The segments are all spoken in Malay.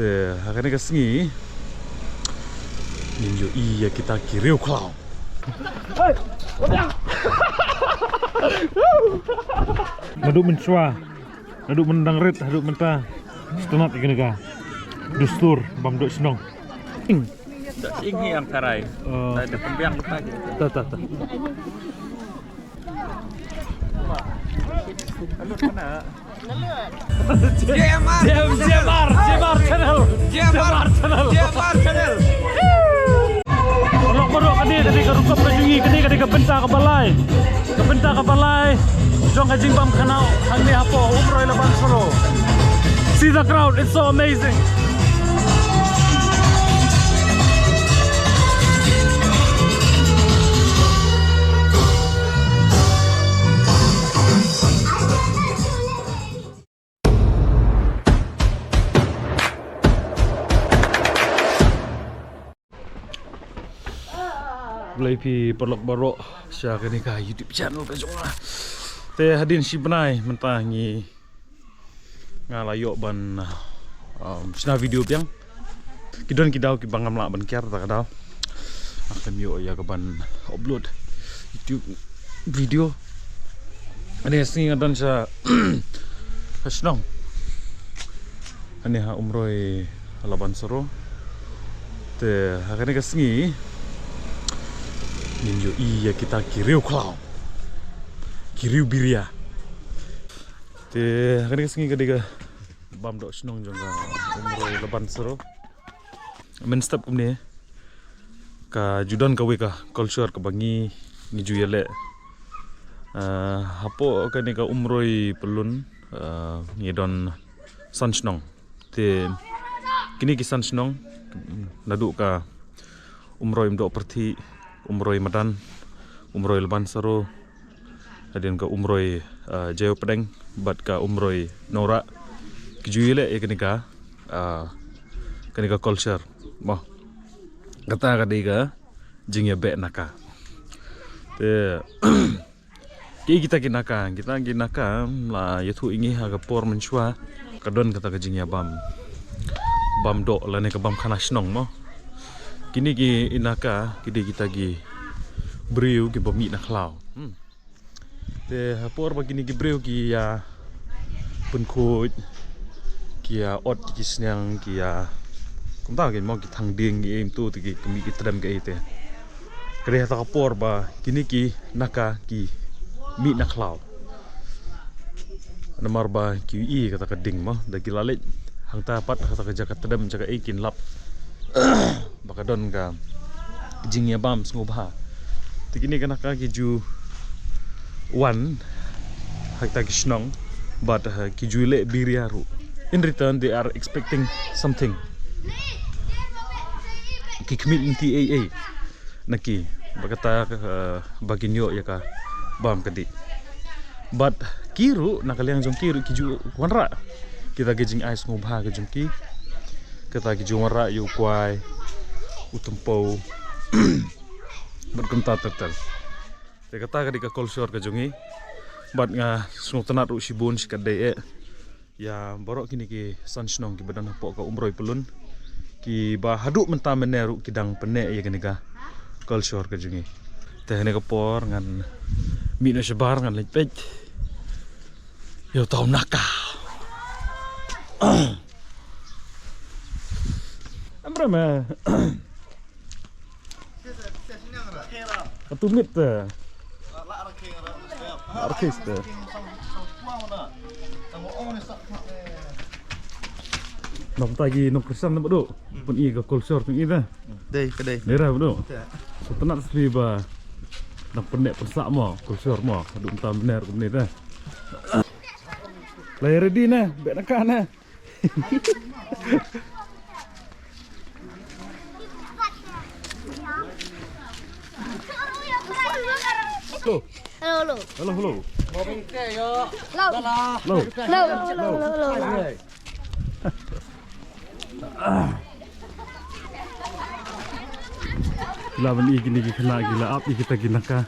Te hakane ka sengi. Ninjo iya kita kiriu klau. Hai, Naduk mencua, naduk mendang rit, naduk mentah. Setenat ikan ka. Dustur, bam duk senong. Ini yang tarai. Ada pembiang lupa aja. Tak. JMR channel. Kalau perlu kadi ke rukap rajungi kadi ke benta ke balai. Jong kajing bam kanau hang ni apo umroy laban soro. See the crowd, it's so amazing. Boleh pi perlok barok sya kini ka YouTube channel ka jong lah. Te hadin si benai mentah ngi ngalayok ban sina video piang. Kidon kidau ki bangam la ban kiar ta kadau. Akan yo ya ka ban upload YouTube video. Ani sing ngadon sa hasnong. Ani ha umroy laban soro. Te hakane ka singi Ninjo iya kita kiriu klau. Kiriu biria. Te kani kesengi kadega bam dok senong jong umroy laban sero. Men step kumne ka judan ka weka culture ka bangi niju yele. Hapo kani ka umroy pelun ngidon sansnong. Te kini ki sansnong naduk ka umroy mdok perti umroy madan, umroy laban saro, hadin ka umroy jayo pedeng, bat ka umroy nora, kejuile kenika culture, mah kata kadega jingya be naka, te kita kinaka lah yaitu ingi haga por menchua, kadon kata kajingya bam do lane ka bam khanas nong mo. Kini ki inaka kidi kita gi breu ki bomi na klau. Te hapor ba kini ki breu ki ya penkhoj ki ya ot ki snyang ki ya kumta ki mo ki thang ding ki em tu ki kami ki tram ki ite. Kare ta hapor ba kini ki naka ki mi na klau. Namar ba ki i kata ka ding mo da ki lalet hang ta pat kata ka jakat tram jaga ikin lap. Baka don ka jingya bam ngubha tikini kana ka kiju one hakta kishnong but kiju le biriaru in return they are expecting something ki commitment aa naki bakata baginyo ya ka bam kadi but kiru nakaliang jong kiru kiju wanra kita gejing ais ngubha ke jongki kata ki jumara yu kwai utempo berkontak tertel te kata ka di ka culture ka jungi bat nga sungtanat ru sibun sikade ya borok kini ki sansnong ki badan pok ka umroy pelun ki ba haduk menta meneru kidang pene ya kini ka culture ka jungi te ne ka por ngan mi no sebar ngan lepet yo tau naka Amrama. Atumit ta. Orkestra. Nam tagi nok kesan na bodo. Pun i ka culture tu ida. Dei, kedai. Nera bodo. So tenat seriba. Nak pendek persak mo, culture mo. Aduk tam benar ku menit dah. Lah ready nah, bek nak nah. Hello. Mau bingkai yo. Hello. Gila bani gini kena gila api kita gina ka.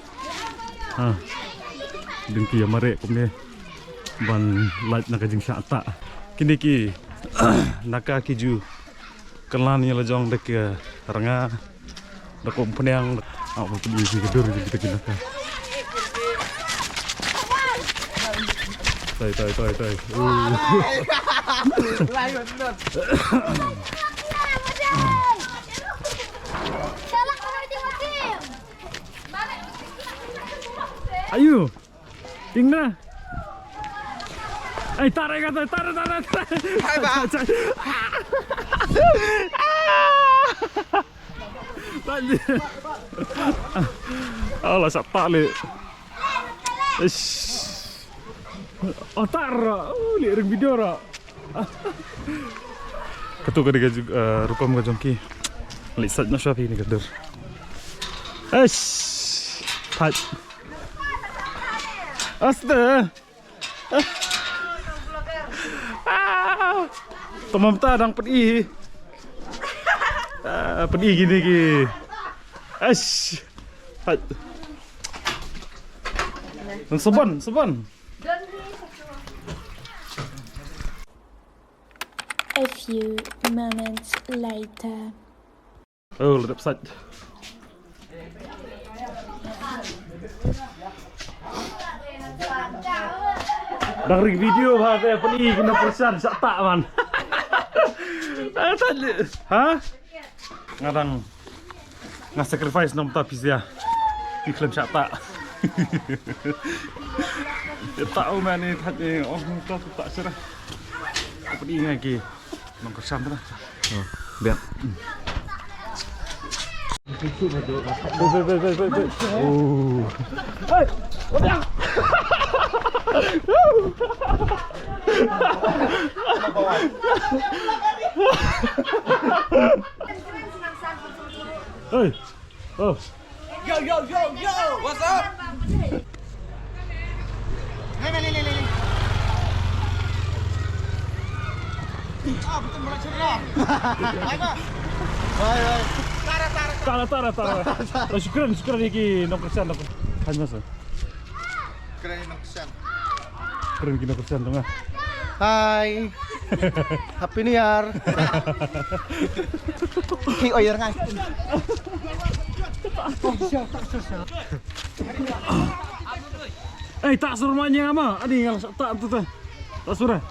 Dengki ya mare kumne ban light naka jing syata. Kini ki naka kiju Kelan ni lejong dek renga. Dek penyang. Apa pergi sini kedur kita kena. Tai. Ayo. Tingna. Tarik kata, tarik. Hai, Pak. Tadi. Allah sak tali. Oh tar, lihat ring video ra. Ketuk ka juga rupam ka jongki. Lisat na siya ni kader. Pat. Asta. Tomam ta dang pedi. Pedi gini ki. Pat. Seban. A few moments later. Oh, ledap sat. Dari video bahasa peni kena persan sak tak man. Tadi. Ha? Ngadang ngas sacrifice nom tapi sia. Iklan sak tak. Ya tahu man ni tadi tak serah. Apa ni lagi? Nong kesan tu lah. Oh, biar. Oh. Hey, udah. Hey. Oh. Yo. What's up? Nih. Betul mulai cerah. Bye. Tara. Syukran iki nong kesan aku. Kan mas. Keren ini kesan. Keren kino kesan tengah. Hai. Happy New Year. Ki oyer ngai. Tak suruh manya ama. Adi ngal tak tu. Tak suruh.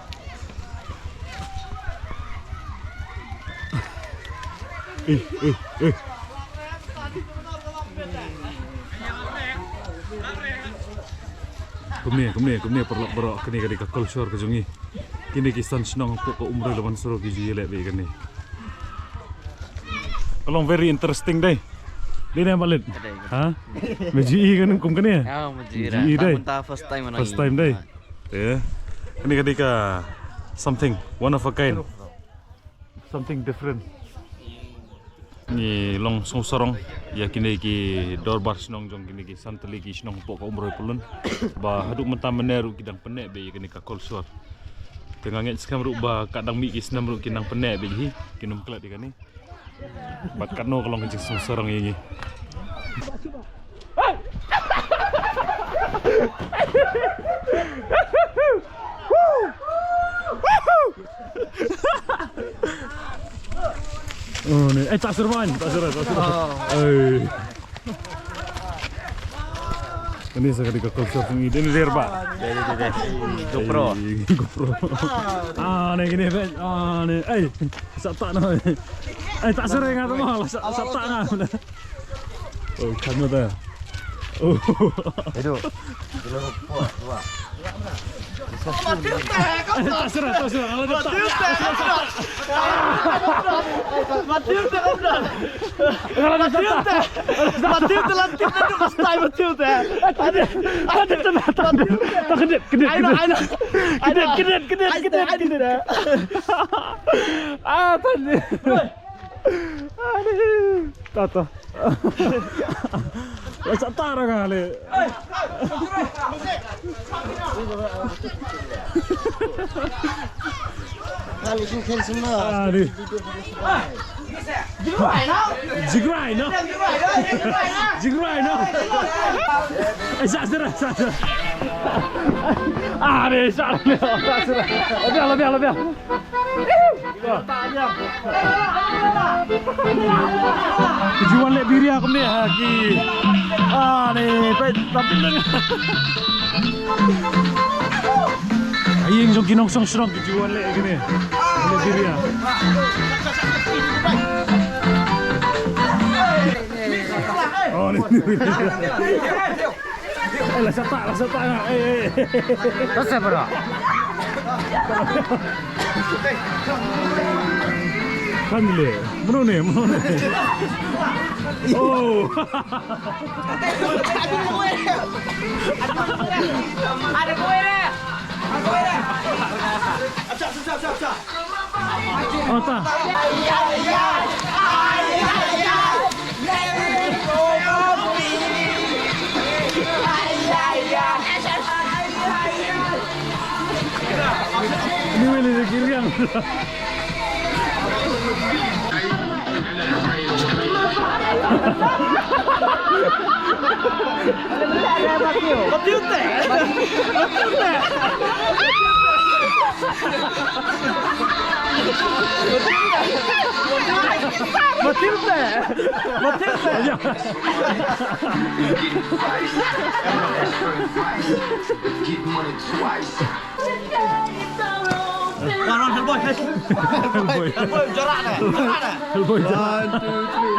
Kumne perlu kini ka culture ka jungi. Kini kisan senang pokok umrah lawan suruh kiji lek be kini. Kalau very interesting deh. Dia nak balik. Ha? Meji kan kum kini ya? Ya, meji dah. First time deh. Ya. Kini ketika something one of a kind. Something different. Ni long sorong ya kini ki dorbar senong jong kini ki santali ki senong pokok umroh pulun ba haduk mentam meneru kidang penek be kini ka kolsuar tengah nget skam ruba kadang mi ki senam ru kinang penek be hi kinum klat dikani bat kano kalong jeng sorong ini Oh ni, tak serman, tak serah. Ini saya ketika konsert ini, ini derba. GoPro. Ni gini ben, ni, tak nak. Tak serah ngah tu mah, tak ngah. Oh, kamu dah. Oh. Itu. Tak serah. Kalau tak. Tata. Sa tara kali. Kali ini semua. Aduh. Jigrai no. Sa. Aduh, sa. Lebih. Kejuan lek diri aku ni lagi. Ni tapi ni. Ayeng jong kinong song strong kejuan lek gini. Lek diri ah. Oh ni. Lah setak ngak. Rasa berapa? Kan dulu. Mana ni? Oh. Ada kue deh. Oh tak. Ini boleh kiriang.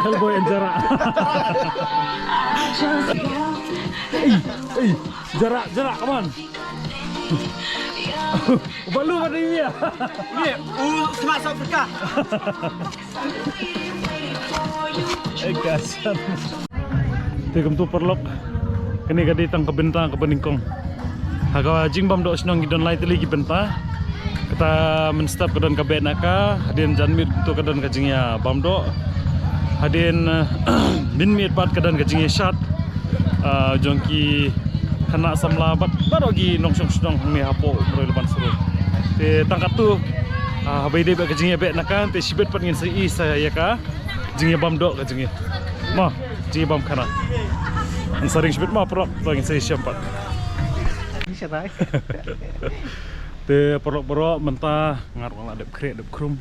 Hellboy yang jarak. Jarak, come on. Balu pada ini ya. Ni, Smart South Africa. Kasihan. Tegam tu perlok. Kini kadi tang kebentang ke peningkong. Haga jingbam dok senang gidon lai teli ki bentah. Kita menstop ke dan kabet naka, hadin janmit tu ke dan kajingnya bamdo, hadin minmit pat ke dan kajingnya shot, jongki kena samla bat barogi nongsong sedang ni hapo beroi leban seru. Te tangkat tu, habai deh kajingnya bet naka, te sibet pat ngin sei saya ka, kajingnya bamdo kajingnya, mah kajingnya bam kana. Ansering sibet mah perok, tu ngin sei siampat. Bisa tak? Te porok-porok mentah ngarang adep krek adep krum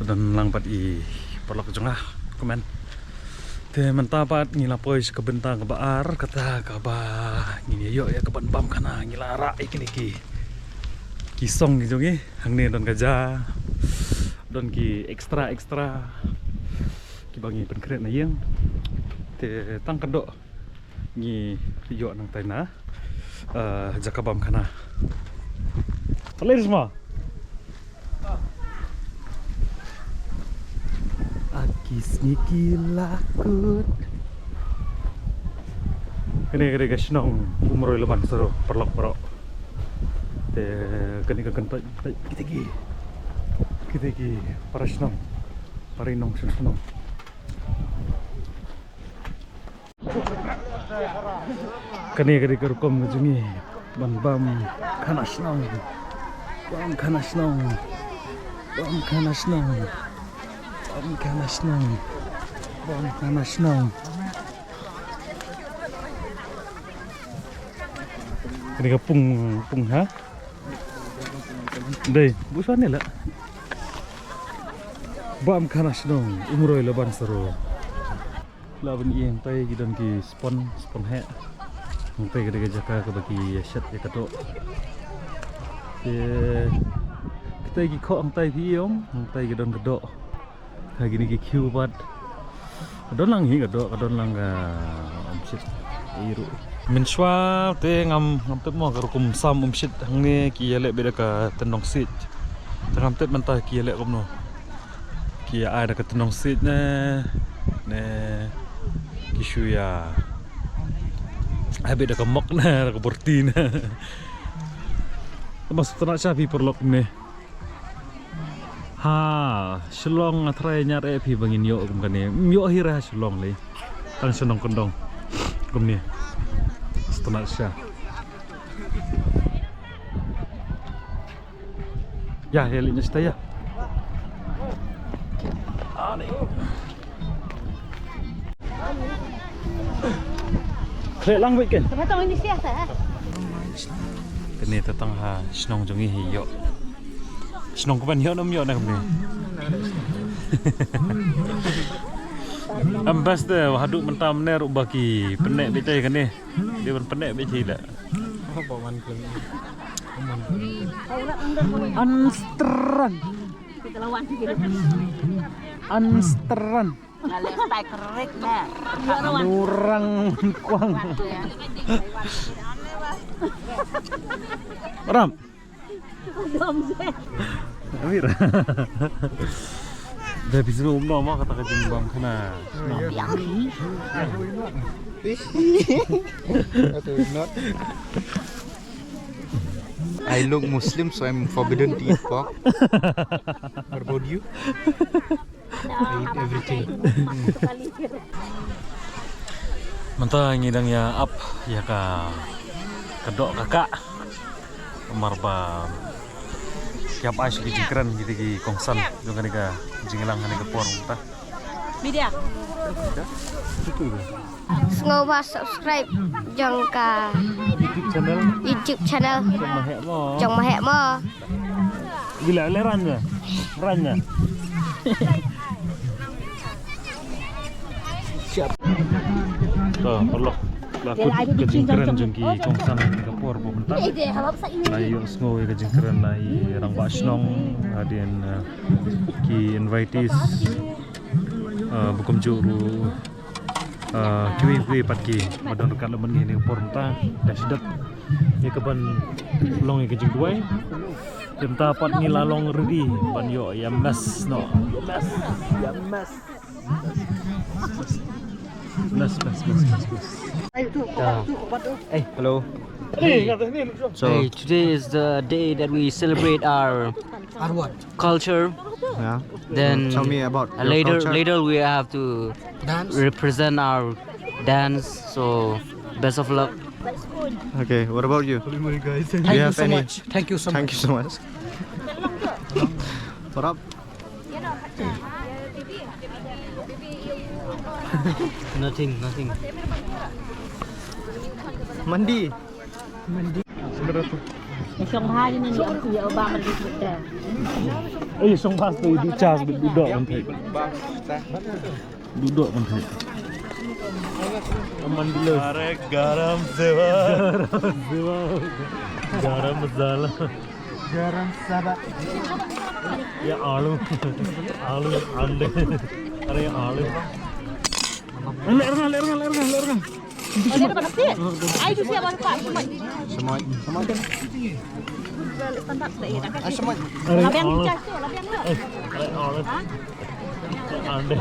dan langpat i porok jengah komen te mentah pat ngilapoi ke bentang ke baar kata ka ba ngini yo ya ke bam kana ngilara iki niki kisong gitu ngi hangne don gaja don ki ekstra ki bangi pen krek na yang te tang kedok ngi yo nang taina jakabam kana Terlihat semua. Akis ngikilakut. Kini guys nong umroy leban seru perlok. Te kini kentot kita paras nong parinong senong. Kini kerukom jungi bam kanas nong. Bam kanas nong. Ini kapung ha? Deh, bukan ni lah. Bam kanas nong, umroy leban seru. Lawan yang tay gidan ki spon he. Yang tay kita jaka ke bagi shot ya kato. Kita gi kok ang tay piong, ang tay gidan kedok. Lagi ni kiu bat. Kadon lang hi kadon lang omsit iru. Menswa te ngam tep mo karukum sam omsit hangne ki yelek beda ka tenong sit. Tengam tep mentah ki yelek komno. Ki ada ka tenong sit ne kishu ya. Ai beda ka mok na ka bortin. Masuk tenak sapi perlok ni. Ha, selong atrai nyare pi bangin yo kum kan ni. Yo hira selong le. Tang senong kendong. Kum ni. Tenak sya. Ya, heliknya stay ya. Ani. Krek lang weekend. Tengah ini siapa? Kini tetang ha senong jongi hiyo. Senang kepan hiok nam hiok nak ni. Ambas tu haduk mentam ni ruk baki penek becai kan ni. Dia pun penek becai dah. Anstran. Anstran. Ngalih stay kerik dah. Lurang kuang. Ram. Amir. Dah bisa umno mah kata kajing bang kena. I look Muslim, so I'm forbidden to eat pork. What about you? I eat everything. Mentah ngidang ya up ya ka kedok kakak marba siap ais di jingkran gitu di kongsan jangan nika jinglang nika por mentah Media. Ngova subscribe jangka YouTube channel Jong Mahek Mo. Bila lerannya rannya siap perlu laku ke jingkran jengki kongsan nika por mentah ayo snow ke jingkran lai rang basnong adien ki invitees bukum juru kiwi patki madon dekat lemen ni por mentah dah sedap ya keban long ke jing duai tenta pat ni lalong redi ban yo yam mas no mas Hey, hello. So today is the day that we celebrate our what? culture. Yeah. Then Tell me about your later culture. later we have to Dance. represent our dance. So best of luck. Okay. What about you? Do Thank you you have so any? much. Thank you so Thank much. you so much. What up? Nothing. Mandi. Song hai ni ni aku ya bang mandi kita. song pas tu duduk menteri duduk menteri aman dulu arek garam sewa garam masala Garam sabak. ya alu ande are alu lerang Ada apa nanti? Ai tu siapa pak? Semua. Tempat tak ya. Semua. Labian cas tu, labian tu. are alu ande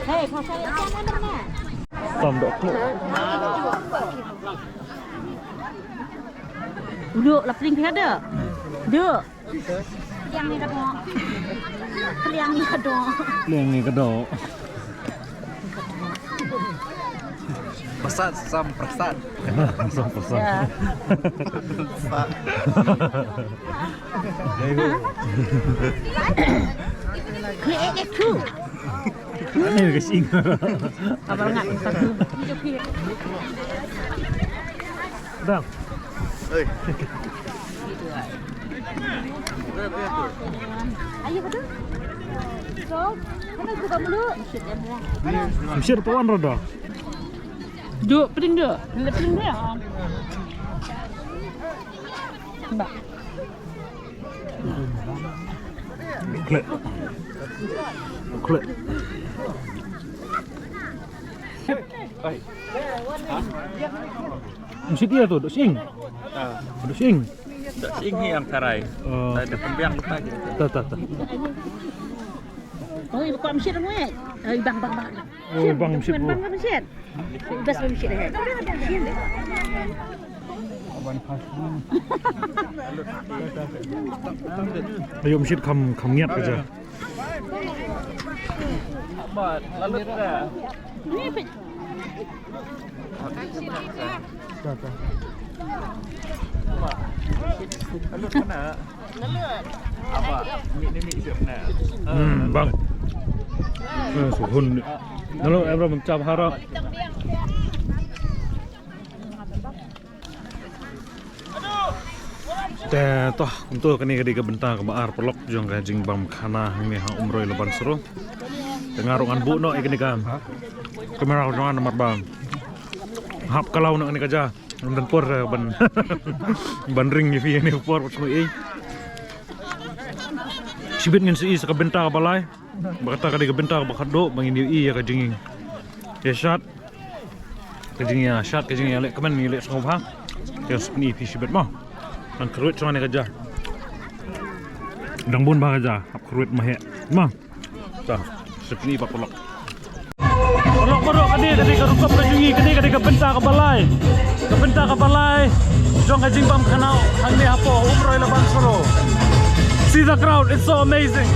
Hei, pasal yang mana? tambah Duduk, lapling dia ada. Duduk. Yang ni ada. Yang ni ada. yang ni kedok Pesat, sam pesat. pesan Klik tu. ini kesing Apa enggak satu. Hidup klik. dah Ayo betul. So, mana buka mulu? Mesti tuan roda Duduk, pening dia. Pening dia. Mbak. klik mesti dia tu duk sing duk sing Tak ingin yang tarai. Tak ada pembiang lepas je. tak Oh, buka mesin dong, eh. Bang. Oh, bang mesin. Bang mesin. Bas mesin dah. Mesin dah. ayo mesti kam ngiat aja Abad, lalu dah. Ni apa? Lalu mana? Abad, ni siap mana? bang suhun lalu Ebra mencap harap แต่toh untuk kini kadi ke bentang ke baar pelok jong ka jing bam khana ni ha umroi leban sero tengarungan bu no ikni kam kamera jangan nomor bang hap kalau nak ni kaja dan por ban ban ring ni fi ni por semua sibit ngin si sa bentang balai bakata kadi ke bentang bakado bangin i ya ka jing ya shot ka jing ya shot ka jing ya le kaman ni le sngop ha ya ni fi sibit mah ang kruit sama ni kaja dang bun ba kaja hap kruit mahe mah ta sepni pak pelok pelok kadi ka rukap ka jungi kadi ka benta ka balai jong ka jingbam khanau hang ni hapo umroi laban soro. See the crowd, it's so amazing.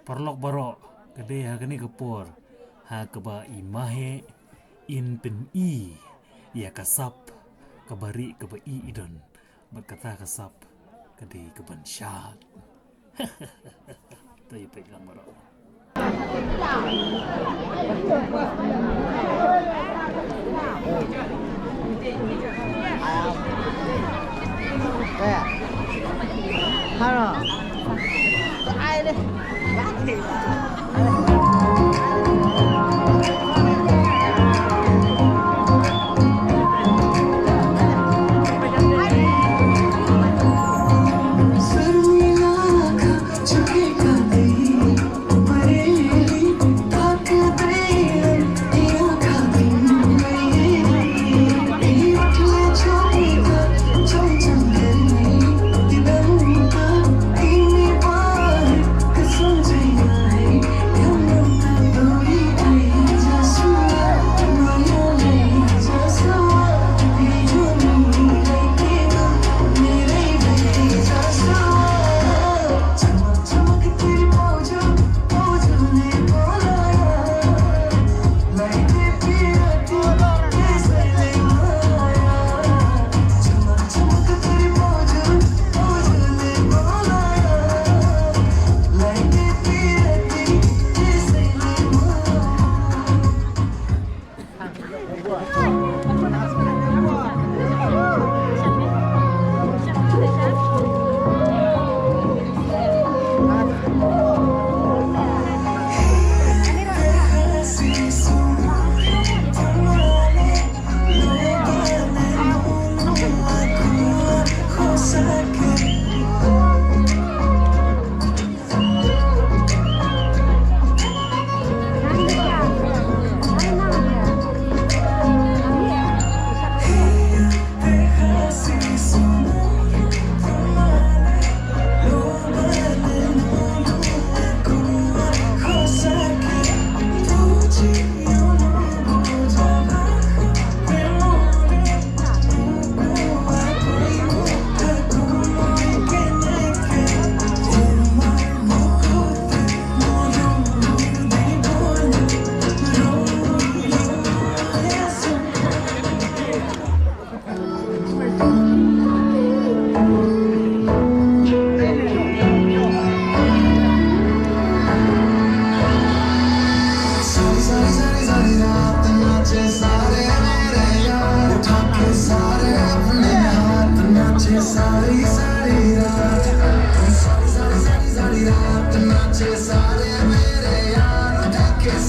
Parlok barok kade ha kani kapor ha kaba imahe in pen i ya kasap kabari kaba i idon berkata kasap kade kaban syat tayo pegang barok Halo. Ai đây.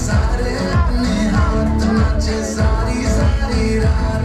सारे अपने हाथ नाचे सारी सारी रात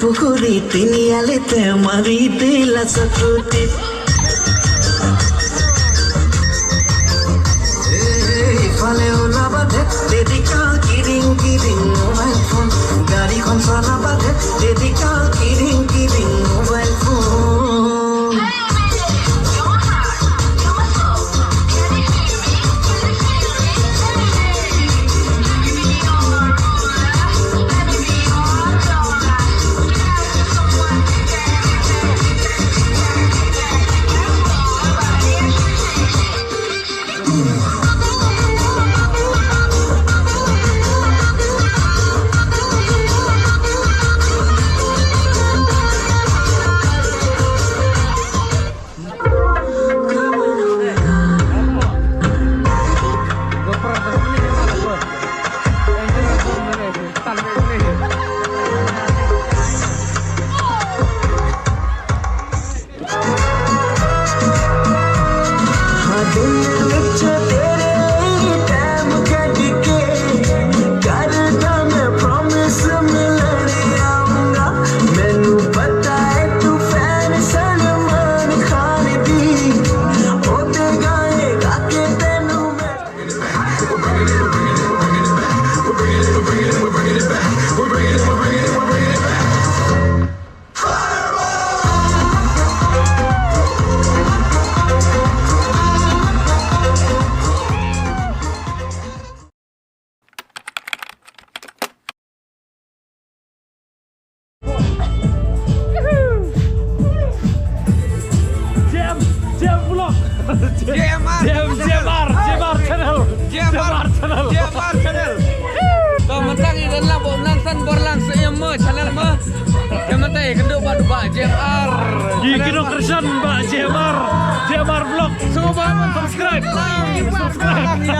পুকুরি তিনি আলিতে মারি দিলা চকুটি ইফালে ওলাবা দেদিকা কিরিং কিরিং মোবাইল ফোন গাড়ীখন চলাবা দেদিকা কিরিং কিরিং mobile phone JMR Vlog. Subscribe.